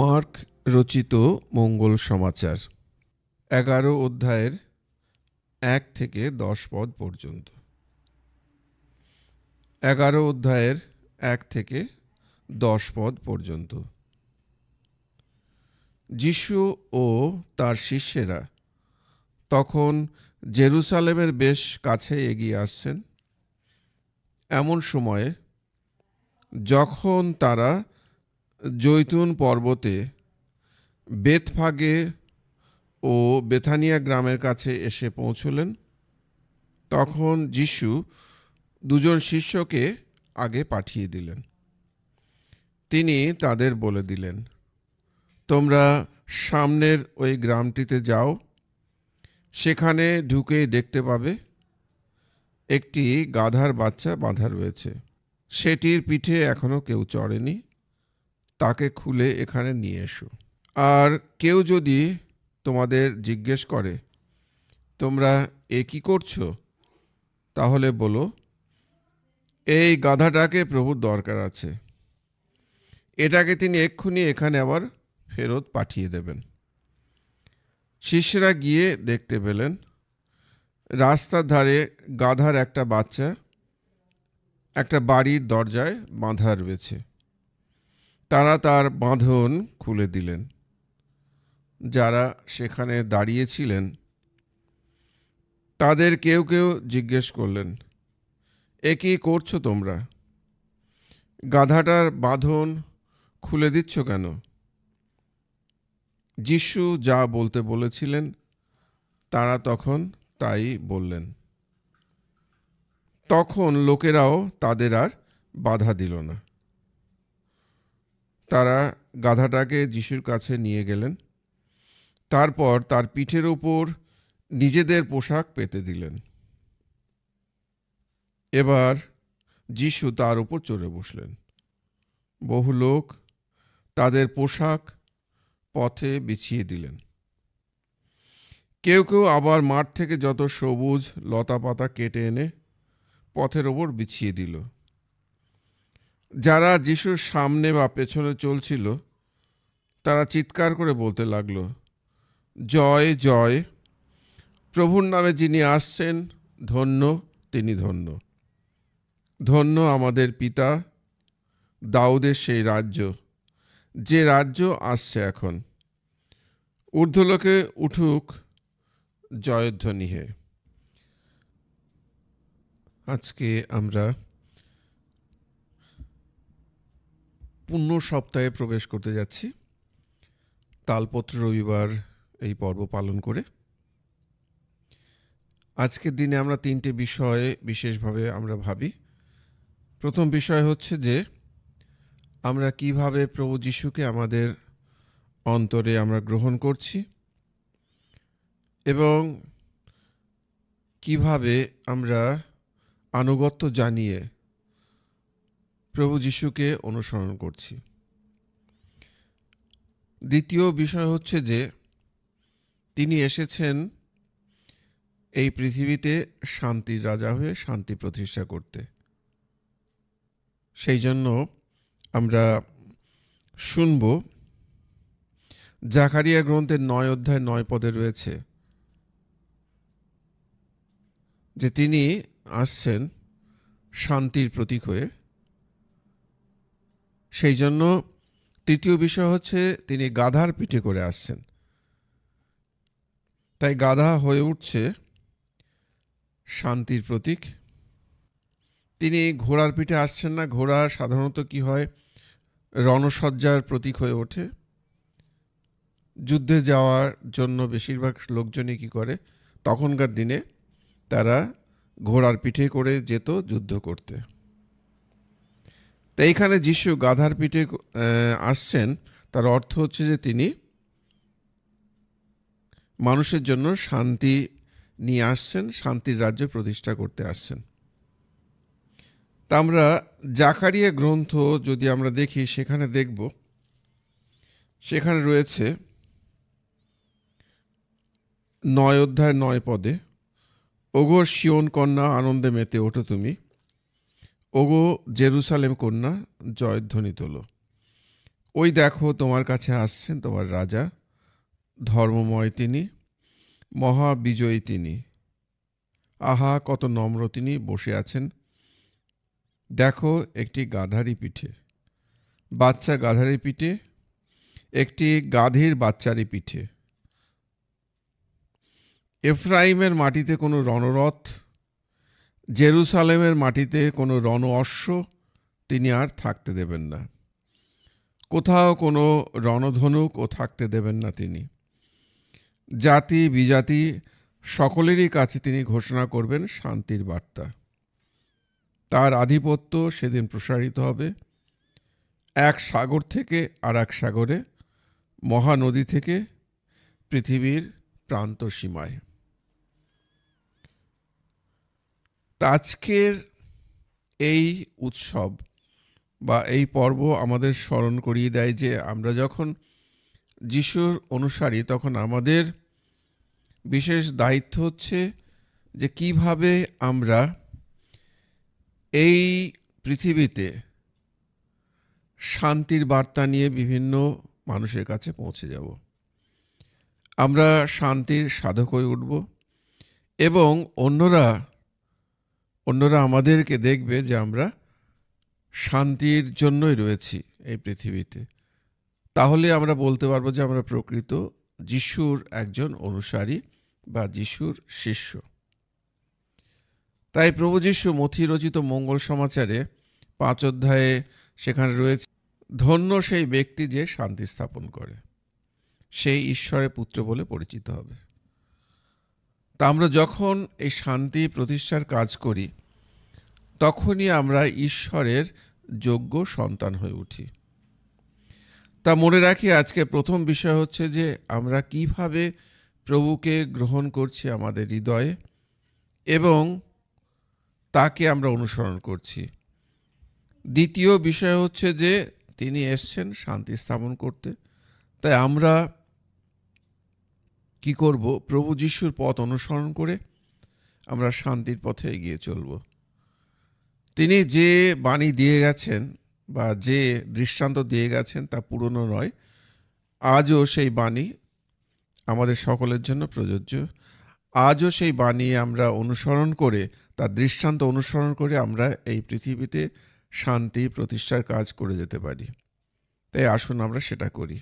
Mark রচিত মঙ্গল সমাচার 11 অধ্যায়ের 1 থেকে 10 পদ পর্যন্ত। 11 অধ্যায়ের 1 থেকে 10 পদ পর্যন্ত। যিশু ও তার শিষ্যেরা তখন জেরুসালেমের বেশ কাছে এগিয়ে আসছেন। এমন সময়ে যখন তারা জৈতুন পর্বতে বেতফাগে ও বেথানিয়া গ্রামের কাছে এসে পৌঁছলেন, তখন যিশু দুজন শিষ্যকে আগে পাঠিয়ে দিলেন। তিনি তাদের বলে দিলেন, তোমরা সামনের ওই গ্রামটিতে যাও, সেখানে ঢুকেই দেখতে পাবে একটি গাধার বাচ্চা বাঁধা রয়েছে। সেটির পিঠে এখনো কেউ চড়েনি, তাকে খুলে এখানে নিয়ে এসো। আর কেউ যদি তোমাদের জিজ্ঞেস করে, তোমরা এ কি করছো, তাহলে বলো, এই গাধাটাকে প্রভুর দরকার আছে, এটাকে তিনি এক্ষুনি এখানে আবার ফেরত পাঠিয়ে দেবেন। শিষ্যরা গিয়ে দেখতে পেলেন রাস্তার ধারে গাধার একটা বাচ্চা একটা বাড়ির দরজায় বাঁধা রয়েছে। তারা তার বাঁধন খুলে দিলেন। যারা সেখানে দাঁড়িয়েছিলেন তাদের কেউ কেউ জিজ্ঞেস করলেন, এ কি করছো তোমরা? গাধাটার বাঁধন খুলে দিচ্ছ কেন? যিশু যা বলতে বলেছিলেন তারা তখন তাই বললেন। তখন লোকেরাও তাদের আর বাধা দিল না। তারা গাধাটাকে যিশুর কাছে নিয়ে গেলেন। তারপর তার পিঠের উপর নিজেদের পোশাক পেতে দিলেন। এবার যিশু তার উপর চড়ে বসলেন। বহু লোক তাদের পোশাক পথে বিছিয়ে দিলেন। কেউ কেউ আবার মাঠ থেকে যত সবুজ লতা পাতা কেটে এনে পথের ওপর বিছিয়ে দিল। যারা যিশুর সামনে বা পেছনে চলছিল তারা চিৎকার করে বলতে লাগলো, জয় জয়, প্রভুর নামে যিনি আসছেন, ধন্য তিনি, ধন্য ধন্য আমাদের পিতা দাউদের সেই রাজ্য, যে রাজ্য আসছে এখন। ঊর্ধ্বলোকে উঠুক জয়ধ্বনি হে। আজকে আমরা পূর্ণ সপ্তাহে প্রবেশ করতে যাচ্ছি, তালপত্র রবিবার এই পর্ব পালন করে। আজকের দিনে আমরা 3টে বিষয়ে বিশেষভাবে আমরা ভাবি। প্রথম বিষয় হচ্ছে যে আমরা কিভাবে প্রভু যিশুকে আমাদের অন্তরে আমরা গ্রহণ করছি এবং কিভাবে আমরা আনুগত্য জানিয়ে প্রভু যিশুকে অনুসরণ করছি। দ্বিতীয় বিষয় হচ্ছে যে তিনি এসেছেন এই পৃথিবীতে শান্তির রাজা হয়ে শান্তি প্রতিষ্ঠা করতে। সেই জন্য আমরা শুনব জাকারিয়া গ্রন্থের 9 অধ্যায় 9 পদে রয়েছে যে তিনি আসছেন শান্তির প্রতীক হয়ে। সেই জন্য তৃতীয় বিষয় হচ্ছে তিনি গাধার পিঠে করে আসছেন। তাই গাধা হয়ে উঠছে শান্তির প্রতীক। তিনি ঘোড়ার পিঠে আসছেন না। ঘোড়া সাধারণত কি হয়, রণসজ্জার প্রতীক হয়ে ওঠে। যুদ্ধে যাওয়ার জন্য বেশিরভাগ লোকজনই কি করে, তখনকার দিনে তারা ঘোড়ার পিঠে করে যেত যুদ্ধ করতে। তাই এইখানে যিশু গাধার পিঠে আসছেন, তার অর্থ হচ্ছে যে তিনি মানুষের জন্য শান্তি নিয়ে আসছেন, শান্তির রাজ্য প্রতিষ্ঠা করতে আসছেন। তা আমরা জাকারিয়া গ্রন্থ যদি আমরা দেখি, সেখানে দেখব, সেখানে রয়েছে 9 অধ্যায় 9 পদে, ওগো সিয়ন কন্যা, আনন্দে মেতে ওঠো তুমি, ওগো জেরুসালেম কন্যা, জয়ধ্বনি তোলো। ওই দেখো তোমার কাছে আসছেন তোমার রাজা, ধর্মময় তিনি, মহাবিজয়ী তিনি। আহা, কত নম্র তিনি বসে আছেন। দেখো একটি গাধারই পিঠে, বাচ্চা গাধারই পিঠে, একটি গাধীর বাচ্চারই পিঠে। এফরাইমের মাটিতে কোনো রণরথ, জেরুসালেমের মাটিতে কোনো রণ অশ্ব তিনি আর থাকতে দেবেন না। কোথাও কোনো রণধনুক ও থাকতে দেবেন না তিনি। জাতি বিজাতি সকলেরই কাছে তিনি ঘোষণা করবেন শান্তির বার্তা। তার আধিপত্য সেদিন প্রসারিত হবে এক সাগর থেকে আর এক সাগরে, মহানদী থেকে পৃথিবীর প্রান্ত সীমায়। আজকের এই উৎসব বা এই পর্ব আমাদের স্মরণ করিয়ে দেয় যে আমরা যখন যিশুর অনুসারী, তখন আমাদের বিশেষ দায়িত্ব হচ্ছে যে কিভাবে আমরা এই পৃথিবীতে শান্তির বার্তা নিয়ে বিভিন্ন মানুষের কাছে পৌঁছে যাব। আমরা শান্তির সাধক হয়ে উঠব এবং অন্যরা আমাদেরকে দেখবে যে আমরা শান্তির জন্যই রয়েছি এই পৃথিবীতে। তাহলে আমরা বলতে পারবো যে আমরা প্রকৃত যিশুর একজন অনুসারী বা যিশুর শিষ্য। তাই প্রভু যিশু মথি রচিত মঙ্গল সমাচারে 5 অধ্যায়ে সেখানে রয়েছে, ধন্য সেই ব্যক্তি যে শান্তি স্থাপন করে, সেই ঈশ্বরের পুত্র বলে পরিচিত হবে। তা আমরা যখন এই শান্তি প্রতিষ্ঠার কাজ করি, তখনই আমরা ঈশ্বরের যোগ্য সন্তান হয়ে উঠি। তা মনে রাখি, আজকে প্রথম বিষয় হচ্ছে যে আমরা কিভাবে প্রভুকে গ্রহণ করছি আমাদের হৃদয়ে এবং তাকে আমরা অনুসরণ করছি। দ্বিতীয় বিষয় হচ্ছে যে তিনি এসছেন শান্তি স্থাপন করতে। তাই আমরা কি করব? প্রভু যিশুর পথ অনুসরণ করে আমরা শান্তির পথে এগিয়ে চলব। তিনি যে বাণী দিয়ে গেছেন বা যে দৃষ্টান্ত দিয়ে গেছেন তা পুরনো নয়, আজও সেই বাণী আমাদের সকলের জন্য প্রযোজ্য। আজও সেই বাণী আমরা অনুসরণ করে, তার দৃষ্টান্ত অনুসরণ করে আমরা এই পৃথিবীতে শান্তি প্রতিষ্ঠার কাজ করে যেতে পারি। তাই আসুন আমরা সেটা করি।